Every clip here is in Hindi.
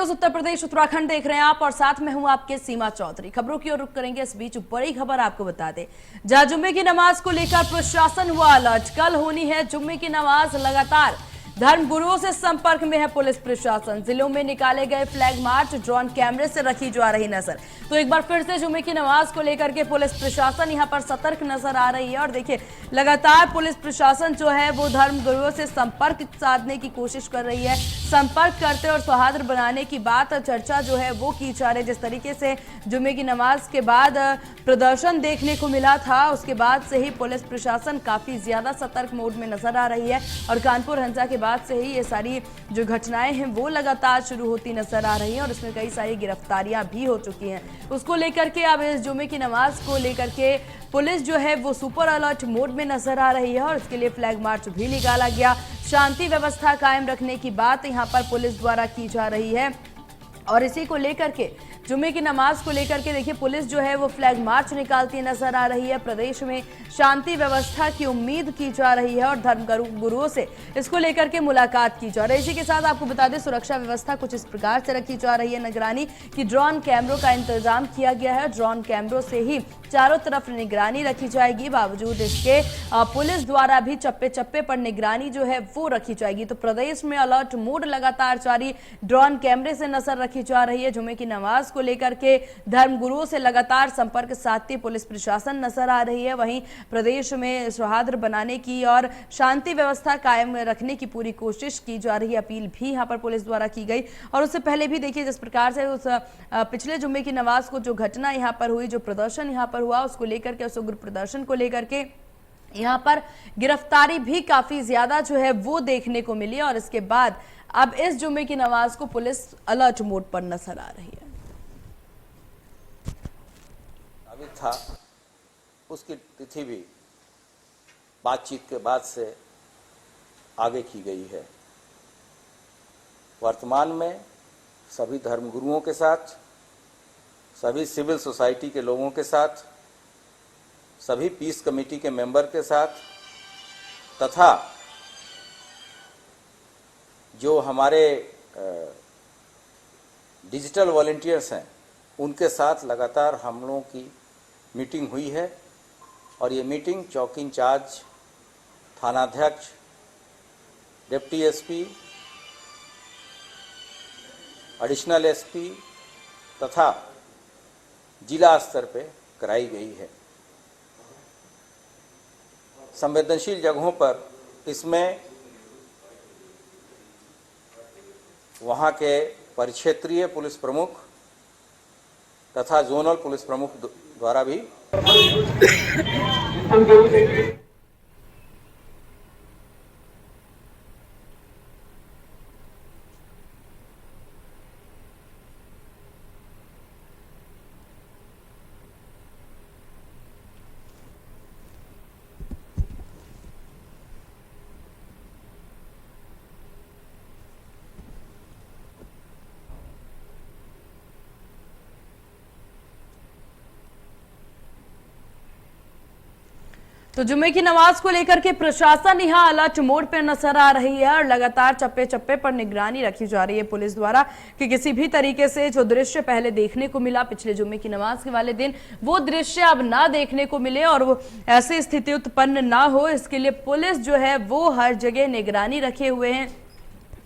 न्यूज उत्तर प्रदेश उत्तराखंड देख रहे हैं आप और साथ में हूं आपके सीमा चौधरी। खबरों की ओर रुख करेंगे। इस बीच बड़ी खबर आपको बता दें, जहां जुम्मे की नमाज को लेकर प्रशासन हुआ अलर्ट। कल होनी है जुम्मे की नमाज। लगातार धर्म गुरुओं से संपर्क में है पुलिस प्रशासन। जिलों में निकाले गए फ्लैग मार्च, ड्रोन कैमरे से रखी जा रही नजर। तो एक बार फिर से जुम्मे की नमाज को लेकर के पुलिस प्रशासन यहां पर सतर्क नजर आ रही है। और देखिए, लगातार पुलिस प्रशासन जो है वो धर्म गुरुओं से संपर्क साधने की कोशिश कर रही है। संपर्क करते और सौहार्द बनाने की बात, चर्चा जो है वो की जा रही है। जिस तरीके से जुम्मे की नमाज के बाद प्रदर्शन देखने को मिला था, उसके बाद से ही पुलिस प्रशासन काफी ज्यादा सतर्क मोड में नजर आ रही है। और कानपुर हिंसा के बाद से ही ये सारी जो घटनाएं हैं वो लगातार शुरू होती नजर आ रही हैं और इसमें कई सारी गिरफ्तारियां भी हो चुकी हैं। उसको लेकर के अब इस जुम्मे की नमाज को लेकर के पुलिस जो है वो सुपर अलर्ट मोड में नजर आ रही है और इसके लिए फ्लैग मार्च भी निकाला गया। शांति व्यवस्था कायम रखने की बात यहां पर पुलिस द्वारा की जा रही है। और इसी को लेकर के जुम्मे की नमाज को लेकर के देखिए, पुलिस जो है वो फ्लैग मार्च निकालती नजर आ रही है। प्रदेश में शांति व्यवस्था की उम्मीद की जा रही है और धर्म गुरुओं से इसको लेकर के मुलाकात की जा रही है। इसी के साथ आपको बता दें, सुरक्षा व्यवस्था कुछ इस प्रकार से रखी जा रही है निगरानी की ड्रोन कैमरों का इंतजाम किया गया है। ड्रोन कैमरों से ही चारों तरफ निगरानी रखी जाएगी। बावजूद इसके पुलिस द्वारा भी चप्पे चप्पे पर निगरानी जो है वो रखी जाएगी। तो प्रदेश में अलर्ट मोड लगातार जारी, ड्रोन कैमरे से नजर रखी जा रही है। जुम्मे की नमाज को लेकर के धर्म गुरुओं से लगातार संपर्क साधती पुलिस प्रशासन नजर आ रही है। वहीं प्रदेश में सौहार्द बनाने की और शांति व्यवस्था कायम रखने की पूरी कोशिश की जा रही है। अपील भी यहां पर पुलिस द्वारा की गई। और उससे पहले भी देखिए, जिस प्रकार से उस पिछले जुम्मे की नमाज को जो घटना यहां पर हुई, जो प्रदर्शन यहां पर हुआ, उसको लेकर के, उस उग्र प्रदर्शन को लेकर के यहां पर गिरफ्तारी भी काफी ज्यादा जो है वो देखने को मिली। और इसके बाद अब इस जुम्मे की नमाज को पुलिस अलर्ट मोड पर नजर आ रही है। अभी था उसकी तिथि भी बातचीत के बाद से आगे की गई है। वर्तमान में सभी धर्मगुरुओं के साथ, सभी सिविल सोसाइटी के लोगों के साथ, सभी पीस कमेटी के मेंबर के साथ तथा जो हमारे डिजिटल वॉलंटियर्स हैं उनके साथ लगातार हम लोगों की मीटिंग हुई है। और ये मीटिंग चौकी इंचार्ज, थानाध्यक्ष, डिप्टी एसपी, एडिशनल एसपी तथा जिला स्तर पे कराई गई है। संवेदनशील जगहों पर इसमें वहाँ के परिक्षेत्रीय पुलिस प्रमुख तथा जोनल पुलिस प्रमुख द्वारा भी तो जुम्मे की नमाज को लेकर के प्रशासन यहां अलर्ट मोड पर नजर आ रही है और लगातार चप्पे चप्पे पर निगरानी रखी जा रही है पुलिस द्वारा कि किसी भी तरीके से जो दृश्य पहले देखने को मिला पिछले जुम्मे की नमाज के वाले दिन, वो दृश्य अब ना देखने को मिले और वो ऐसी स्थिति उत्पन्न ना हो। इसके लिए पुलिस जो है वो हर जगह निगरानी रखे हुए हैं।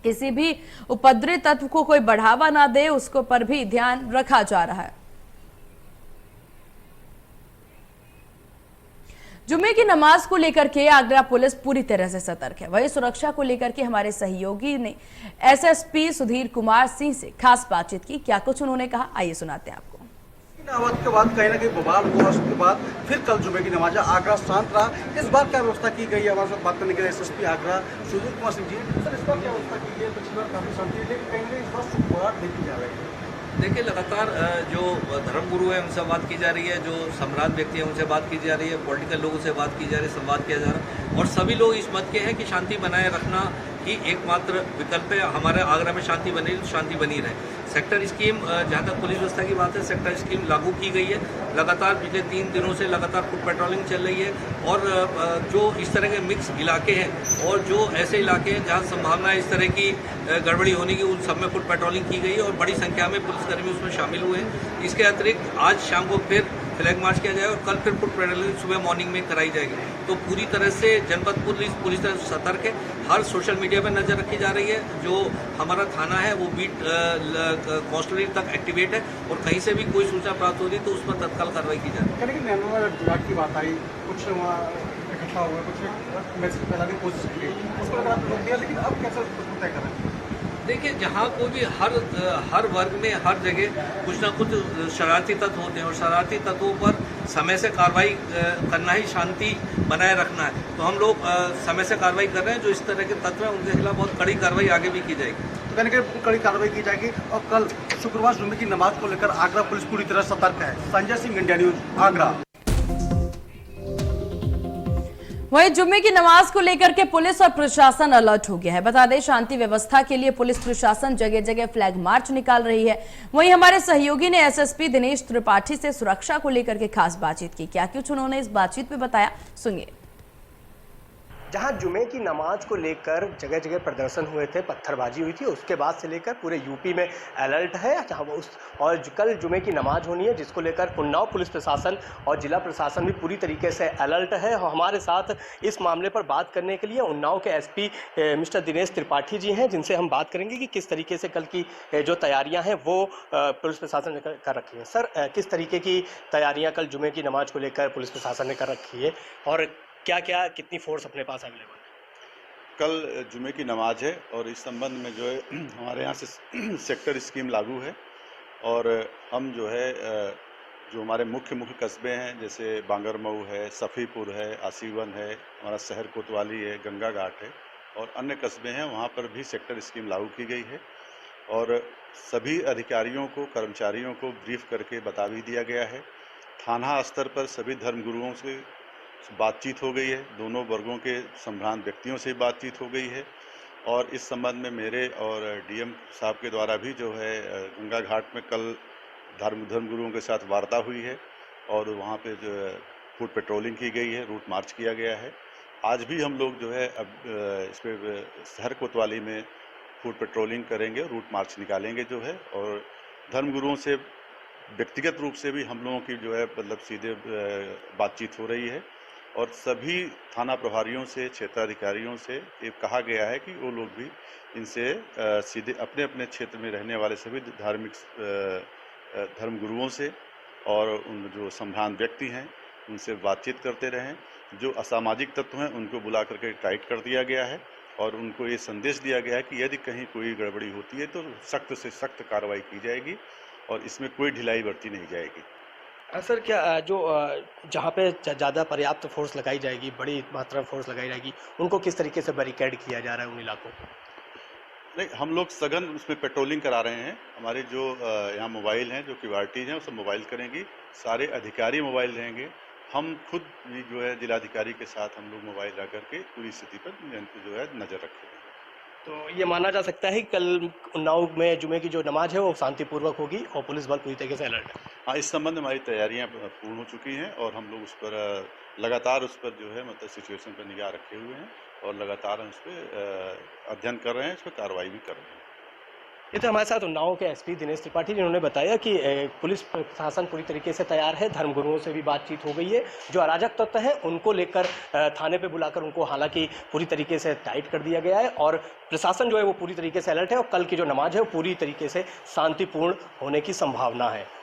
किसी भी उपद्रवी तत्व को कोई बढ़ावा ना दे, उसको पर भी ध्यान रखा जा रहा है। जुम्मे की नमाज को लेकर के आगरा पुलिस पूरी तरह से सतर्क है। वही सुरक्षा को लेकर के हमारे सहयोगी ने एसएसपी सुधीर कुमार सिंह से खास बातचीत की। क्या कुछ उन्होंने कहा, आइए सुनाते हैं आपको। नमाज के बाद कहीं ना कहीं बवाल हुआ, उसके बाद फिर कल जुम्मे की नमाज, आगरा शांत रहा। इस बार क्या व्यवस्था की गई है? हमारे साथ बात करने के लिए एसएसपी आगरा सुधीर कुमार सिंह जी। सर, इस बार क्या व्यवस्था की गई है? पिछली बार काफी शांति, लेकिन कहीं ना कहीं इस बार सुखबुगाहट देखी जा रही है। देखिए, लगातार जो धर्मगुरु है उनसे बात की जा रही है, जो सम्राट व्यक्ति है उनसे बात की जा रही है, पॉलिटिकल लोगों से बात की जा रही है, संवाद किया जा रहा है। और सभी लोग इस मत के हैं कि शांति बनाए रखना ही एकमात्र विकल्प है। हमारे आगरा में शांति बनी रहे। सेक्टर स्कीम, जहाँ तक पुलिस व्यवस्था की बात है, सेक्टर स्कीम लागू की गई है। लगातार पिछले 3 दिनों से लगातार फुट पेट्रोलिंग चल रही है और जो इस तरह के मिक्स इलाके हैं और जो ऐसे इलाके हैं जहाँ संभावना है इस तरह की गड़बड़ी होने की, उन सब में फुट पेट्रोलिंग की गई है और बड़ी संख्या में पुलिसकर्मी उसमें शामिल हुए हैं। इसके अतिरिक्त आज शाम को फिर फ्लैग मार्च किया जाएगा और कल फिर फुट पेट्रोलिंग सुबह मॉर्निंग में कराई जाएगी। तो पूरी तरह से जनपद पुलिस तरह से सतर्क है। हर सोशल मीडिया पर नज़र रखी जा रही है। जो हमारा थाना है वो बीट कांस्टेबल तक एक्टिवेट है और कहीं से भी कोई सूचना प्राप्त होती है तो उस पर तत्काल कार्रवाई की जाए। की बात आई, कुछ वहाँ इकट्ठा हुआ, कुछ मैसेज फैलाने की कोशिश की, उस पर आप रोक दिया, लेकिन अब कैसे उसको तय करें? देखिए, जहाँ कोई भी हर वर्ग में हर जगह कुछ ना कुछ शरारती तत्व होते हैं और शरारती तत्वों पर समय से कार्रवाई करना ही शांति बनाए रखना है। तो हम लोग समय से कार्रवाई कर रहे हैं। जो इस तरह के तत्व हैं उनके खिलाफ बहुत कड़ी कार्रवाई आगे भी की जाएगी। तो कहने के कड़ी कार्रवाई की जाएगी। और कल शुक्रवार जुम्मे की नमाज को लेकर आगरा पुलिस पूरी तरह सतर्क है। Sanjay Singh, India news, Agra. वहीं जुम्मे की नमाज को लेकर के पुलिस और प्रशासन अलर्ट हो गया है। बता दें, शांति व्यवस्था के लिए पुलिस प्रशासन जगह जगह फ्लैग मार्च निकाल रही है। वहीं हमारे सहयोगी ने एसएसपी दिनेश त्रिपाठी से सुरक्षा को लेकर के खास बातचीत की। क्या कुछ उन्होंने इस बातचीत में बताया, सुनिए। जहां जुमे की नमाज को लेकर जगह जगह प्रदर्शन हुए थे, पत्थरबाजी हुई थी, उसके बाद से लेकर पूरे यूपी में अलर्ट है। जहां और कल जुमे की नमाज होनी है, जिसको लेकर उन्नाव पुलिस प्रशासन और जिला प्रशासन भी पूरी तरीके से अलर्ट है। और हमारे साथ इस मामले पर बात करने के लिए उन्नाव के एसपी मिस्टर दिनेश त्रिपाठी जी हैं, जिनसे हम बात करेंगे कि किस तरीके से कल की जो तैयारियाँ हैं वो पुलिस प्रशासन ने कर रखी है। सर, किस तरीके की तैयारियाँ कल जुमे की नमाज को लेकर पुलिस प्रशासन ने कर रखी है और क्या क्या कितनी फोर्स अपने पास अवेलेबल है? कल जुमे की नमाज है और इस संबंध में जो है हमारे यहाँ से सेक्टर स्कीम लागू है और हम जो है जो हमारे मुख्य कस्बे हैं, जैसे बांगरमऊ है, सफ़ीपुर है, आसीवन है, हमारा शहर कोतवाली है, गंगा घाट है और अन्य कस्बे हैं, वहाँ पर भी सेक्टर स्कीम लागू की गई है और सभी अधिकारियों को, कर्मचारियों को ब्रीफ करके बता भी दिया गया है। थाना स्तर पर सभी धर्मगुरुओं से बातचीत हो गई है, दोनों वर्गों के संभ्रांत व्यक्तियों से बातचीत हो गई है और इस संबंध में मेरे और डीएम साहब के द्वारा भी जो है गंगा घाट में कल धर्मगुरुओं के साथ वार्ता हुई है और वहाँ पे जो है फुट पेट्रोलिंग की गई है, रूट मार्च किया गया है। आज भी हम लोग जो है अब इस पर शहर कोतवाली में फुट पेट्रोलिंग करेंगे, रूट मार्च निकालेंगे जो है और धर्मगुरुओं से व्यक्तिगत रूप से भी हम लोगों की जो है मतलब सीधे बातचीत हो रही है और सभी थाना प्रभारियों से, क्षेत्राधिकारियों से ये कहा गया है कि वो लोग भी इनसे सीधे अपने अपने क्षेत्र में रहने वाले सभी धार्मिक धर्मगुरुओं से और उन जो संभ्रांत व्यक्ति हैं उनसे बातचीत करते रहें। जो असामाजिक तत्व हैं उनको बुला करके टाइट कर दिया गया है और उनको ये संदेश दिया गया है कि यदि कहीं कोई गड़बड़ी होती है तो सख्त से सख्त कार्रवाई की जाएगी और इसमें कोई ढिलाई बरती नहीं जाएगी। सर, क्या जो जहाँ पे ज़्यादा पर्याप्त फोर्स लगाई जाएगी, बड़ी मात्रा में फोर्स लगाई जाएगी, उनको किस तरीके से बैरिकेड किया जा रहा है उन इलाकों को? नहीं, हम लोग सघन उसमें पेट्रोलिंग करा रहे हैं। हमारे जो यहाँ मोबाइल हैं, जो क्यूआरटीज हैं, वो सब मोबाइल करेंगी, सारे अधिकारी मोबाइल रहेंगे। हम खुद भी जो है जिलाधिकारी के साथ हम लोग मोबाइल ला करके पूरी स्थिति पर जो है नज़र रखेंगे। तो ये माना जा सकता है कि कल उन्नाव में जुमे की जो नमाज है वो शांतिपूर्वक होगी और पुलिस बल पूरी तरीके से अलर्ट है। हाँ, इस संबंध में हमारी तैयारियां पूर्ण हो चुकी हैं और हम लोग उस पर लगातार उस पर जो है मतलब सिचुएशन पर निगाह रखे हुए हैं और लगातार हम उस पर अध्ययन कर रहे हैं, इस पर कार्रवाई भी कर रहे हैं। ये तो हमारे साथ उन्नाव के एसपी दिनेश त्रिपाठी जिन्होंने बताया कि पुलिस प्रशासन पूरी तरीके से तैयार है, धर्मगुरुओं से भी बातचीत हो गई है। जो अराजक तत्व हैं उनको लेकर थाने पे बुलाकर उनको हालांकि पूरी तरीके से टाइट कर दिया गया है और प्रशासन जो है वो पूरी तरीके से अलर्ट है और कल की जो नमाज है वो पूरी तरीके से शांतिपूर्ण होने की संभावना है।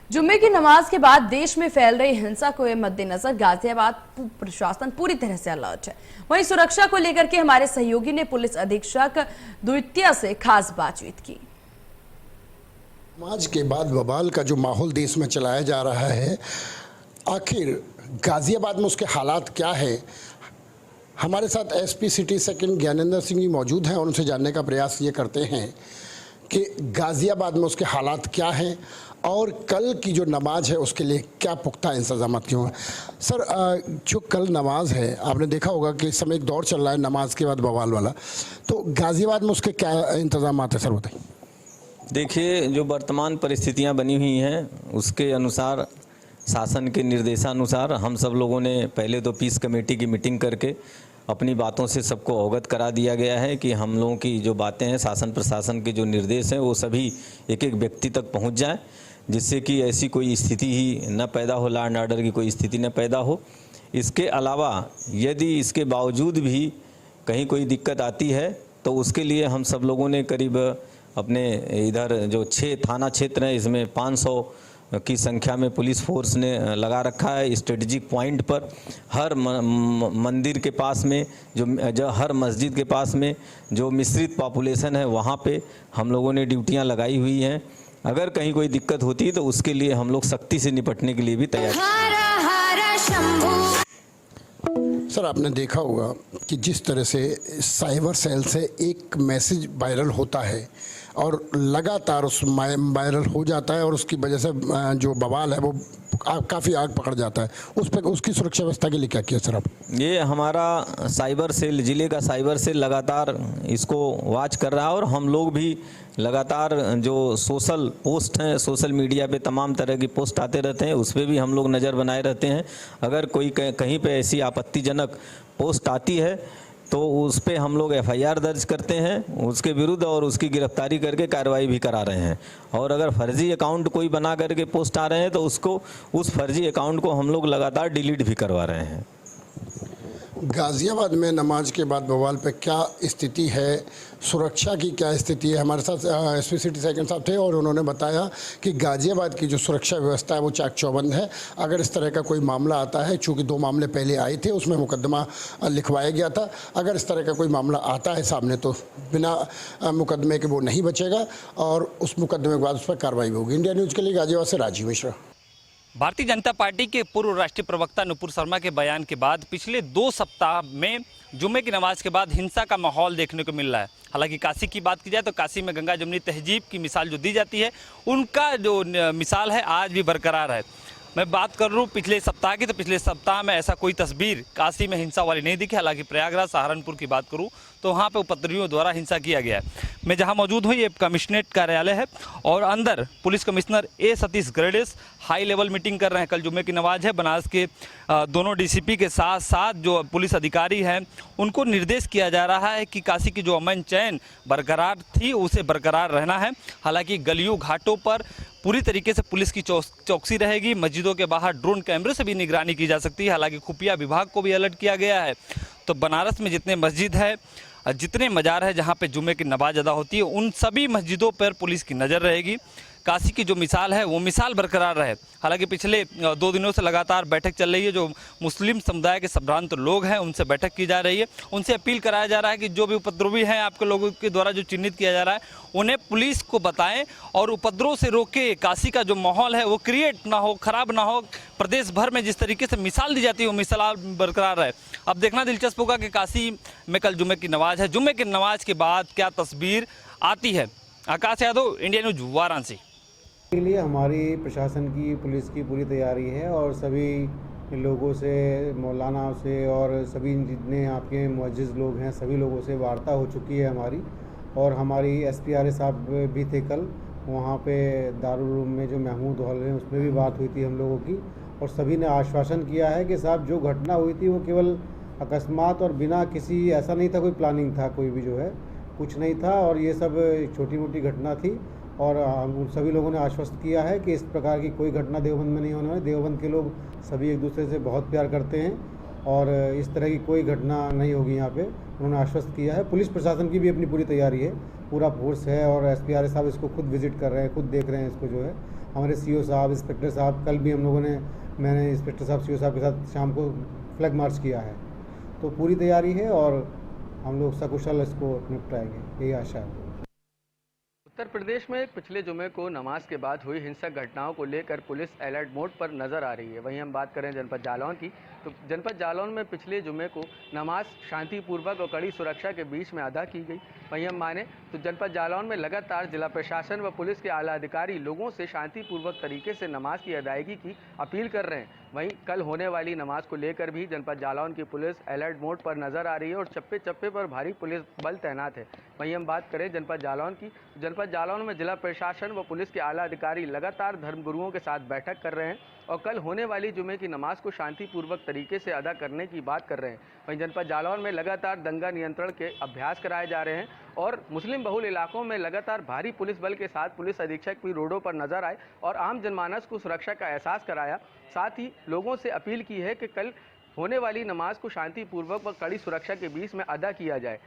जुम्मे की नमाज के बाद देश में फैल रही हिंसा को मद्देनजर गाजियाबाद प्रशासन पूरी तरह से अलर्ट है। वहीं सुरक्षा को लेकर के हमारे सहयोगी ने पुलिस अधीक्षक द्वितीय से खास बातचीत की। नमाज के बाद बवाल का जो माहौल देश में चलाया जा रहा है, आखिर गाजियाबाद में उसके हालात क्या है? हमारे साथ SP city second Gyanendra Singh ji मौजूद हैं और उनसे जानने का प्रयास ये करते हैं कि गाज़ियाबाद में उसके हालात क्या हैं और कल की जो नमाज है उसके लिए क्या पुख्ता इंतजाम क्यों हैं। सर, जो कल नमाज है आपने देखा होगा कि इस समय एक दौर चल रहा है नमाज के बाद बवाल वाला, तो गाज़ियाबाद में उसके क्या इंतजाम हैं सर, बताइए। देखिए, जो वर्तमान परिस्थितियां बनी हुई हैं उसके अनुसार, शासन के निर्देशानुसार हम सब लोगों ने पहले तो पीस कमेटी की मीटिंग करके अपनी बातों से सबको अवगत करा दिया गया है कि हम लोगों की जो बातें हैं, शासन प्रशासन के जो निर्देश हैं वो सभी एक एक व्यक्ति तक पहुंच जाएं, जिससे कि ऐसी कोई स्थिति ही न पैदा हो, लॉ एंड ऑर्डर की कोई स्थिति न पैदा हो। इसके अलावा यदि इसके बावजूद भी कहीं कोई दिक्कत आती है तो उसके लिए हम सब लोगों ने करीब अपने इधर जो 6 थाना क्षेत्र हैं इसमें 500 की संख्या में पुलिस फोर्स ने लगा रखा है स्ट्रेटेजिक पॉइंट पर। हर मंदिर के पास में जो हर मस्जिद के पास में जो मिश्रित पॉपुलेशन है वहाँ पे हम लोगों ने ड्यूटियाँ लगाई हुई हैं। अगर कहीं कोई दिक्कत होती है तो उसके लिए हम लोग सख्ती से निपटने के लिए भी तैयार हैं। सर, आपने देखा होगा कि जिस तरह से साइबर सेल से एक मैसेज वायरल होता है और लगातार उस वायरल हो जाता है और उसकी वजह से जो बवाल है वो काफ़ी आग पकड़ जाता है, उस पर उसकी सुरक्षा व्यवस्था के लिए क्या किया सर आप? ये हमारा साइबर सेल, ज़िले का साइबर सेल लगातार इसको वॉच कर रहा है और हम लोग भी लगातार जो सोशल पोस्ट हैं, सोशल मीडिया पे तमाम तरह की पोस्ट आते रहते हैं, उस पर भी हम लोग नज़र बनाए रहते हैं। अगर कोई कहीं पे ऐसी आपत्तिजनक पोस्ट आती है तो उस पर हम लोग FIR दर्ज करते हैं उसके विरुद्ध और उसकी गिरफ्तारी करके कार्रवाई भी करा रहे हैं। और अगर फर्जी अकाउंट कोई बना करके पोस्ट आ रहे हैं तो उस फर्जी अकाउंट को हम लोग लगातार डिलीट भी करवा रहे हैं। गाज़ियाबाद में नमाज के बाद बवाल पे क्या स्थिति है, सुरक्षा की क्या स्थिति है? हमारे साथ SP सिटी सेकंड साहब थे और उन्होंने बताया कि गाज़ियाबाद की जो सुरक्षा व्यवस्था है वो चाक चौबंद है। अगर इस तरह का कोई मामला आता है, चूँकि 2 मामले पहले आए थे उसमें मुकदमा लिखवाया गया था, अगर इस तरह का कोई मामला आता है सामने तो बिना मुकदमे के वो नहीं बचेगा और उस मुकदमे के बाद उस पर कार्रवाई होगी। इंडिया न्यूज़ के लिए गाज़ियाबाद से राजीव मिश्रा। भारतीय जनता पार्टी के पूर्व राष्ट्रीय प्रवक्ता नुपुर शर्मा के बयान के बाद पिछले 2 सप्ताह में जुम्मे की नमाज के बाद हिंसा का माहौल देखने को मिल रहा है। हालांकि काशी की बात की जाए तो काशी में गंगा जमुनी तहजीब की मिसाल जो दी जाती है उनका जो मिसाल है आज भी बरकरार है। मैं बात कर रहा हूँ पिछले सप्ताह की, तो पिछले सप्ताह में ऐसा कोई तस्वीर काशी में हिंसा वाली नहीं दिखी। हालांकि प्रयागराज, सहारनपुर की बात करूँ तो वहाँ पे उपद्रवियों द्वारा हिंसा किया गया है। मैं जहाँ मौजूद हूँ ये कमिश्नरेट कार्यालय है और अंदर police commissioner A Satish Gardes high level meeting कर रहे हैं। कल जुम्मे की नमाज है। बनारस के दोनों DCP के साथ साथ जो पुलिस अधिकारी हैं उनको निर्देश किया जा रहा है कि काशी की जो अमन चैन बरकरार थी उसे बरकरार रहना है। हालांकि गलियों घाटों पर पूरी तरीके से पुलिस की चौकसी रहेगी। मस्जिदों के बाहर ड्रोन कैमरे से भी निगरानी की जा सकती है। हालांकि खुफिया विभाग को भी अलर्ट किया गया है। तो बनारस में जितने मस्जिद है, जितने मजार है जहां पे जुम्मे की नमाज अदा होती है, उन सभी मस्जिदों पर पुलिस की नज़र रहेगी। काशी की जो मिसाल है वो मिसाल बरकरार रहे। हालांकि पिछले 2 दिनों से लगातार बैठक चल रही है। जो मुस्लिम समुदाय के संभ्रांत लोग हैं उनसे बैठक की जा रही है। उनसे अपील कराया जा रहा है कि जो भी उपद्रवी हैं आपके लोगों के द्वारा जो चिन्हित किया जा रहा है उन्हें पुलिस को बताएं और उपद्रव से रोके। काशी का जो माहौल है वो क्रिएट ना हो, ख़राब ना हो। प्रदेश भर में जिस तरीके से मिसाल दी जाती है वो मिसाल बरकरार रहे। अब देखना दिलचस्प होगा कि काशी में कल जुम्मे की नमाज है। जुम्मे की नमाज के बाद क्या तस्वीर आती है। आकाश यादव, इंडिया न्यूज, वाराणसी। के लिए हमारी प्रशासन की, पुलिस की पूरी तैयारी है और सभी लोगों से, मौलाना से और सभी जितने आपके मुअज्जिज़ लोग हैं सभी लोगों से वार्ता हो चुकी है हमारी। और हमारी SPRA साहब भी थे कल वहाँ पे दारुल उलूम में, जो महमूद हॉल है उसमें भी बात हुई थी हम लोगों की। और सभी ने आश्वासन किया है कि साहब जो घटना हुई थी वो केवल अकस्मात और बिना किसी, ऐसा नहीं था कोई प्लानिंग था, कोई भी जो है कुछ नहीं था और ये सब छोटी मोटी घटना थी। और हम सभी लोगों ने आश्वस्त किया है कि इस प्रकार की कोई घटना देवबंद में नहीं होने वाली। देवबंद के लोग सभी एक दूसरे से बहुत प्यार करते हैं और इस तरह की कोई घटना नहीं होगी यहाँ पे, उन्होंने आश्वस्त किया है। पुलिस प्रशासन की भी अपनी पूरी तैयारी है, पूरा फोर्स है और SPRA साहब इसको खुद विजिट कर रहे हैं, खुद देख रहे हैं इसको जो है। हमारे CO साहब, इंस्पेक्टर साहब, कल भी हम लोगों ने, मैंने इंस्पेक्टर साहब CO साहब के साथ शाम को फ्लैग मार्च किया है। तो पूरी तैयारी है और हम लोग सकुशल इसको निपटाएंगे, यही आशा है। उत्तर प्रदेश में पिछले जुमे को नमाज के बाद हुई हिंसक घटनाओं को लेकर पुलिस अलर्ट मोड पर नजर आ रही है। वहीं हम बात करें जनपद जालौन की, तो जनपद जालौन में पिछले जुमे को नमाज शांतिपूर्वक और कड़ी सुरक्षा के बीच में अदा की गई। वहीं हम माने तो जनपद जालौन में लगातार जिला प्रशासन व पुलिस के आला अधिकारी लोगों से शांतिपूर्वक तरीके से नमाज की अदायगी की अपील कर रहे हैं। वहीं कल होने वाली नमाज को लेकर भी जनपद जालौन की पुलिस अलर्ट मोड पर नजर आ रही है और चप्पे चप्पे पर भारी पुलिस बल तैनात है। वहीं हम बात करें जनपद जालौन की, जनपद जालौन में जिला प्रशासन व पुलिस के आला अधिकारी लगातार धर्मगुरुओं के साथ बैठक कर रहे हैं और कल होने वाली जुमे की नमाज को शांतिपूर्वक तरीके से अदा करने की बात कर रहे हैं। वहीं जनपद जालौन में लगातार दंगा नियंत्रण के अभ्यास कराए जा रहे हैं और मुस्लिम बहुल इलाकों में लगातार भारी पुलिस बल के साथ पुलिस अधीक्षक भी रोडों पर नजर आए और आम जनमानस को सुरक्षा का एहसास कराया। साथ ही लोगों से अपील की है कि कल होने वाली नमाज को शांतिपूर्वक व कड़ी सुरक्षा के बीच में अदा किया जाए।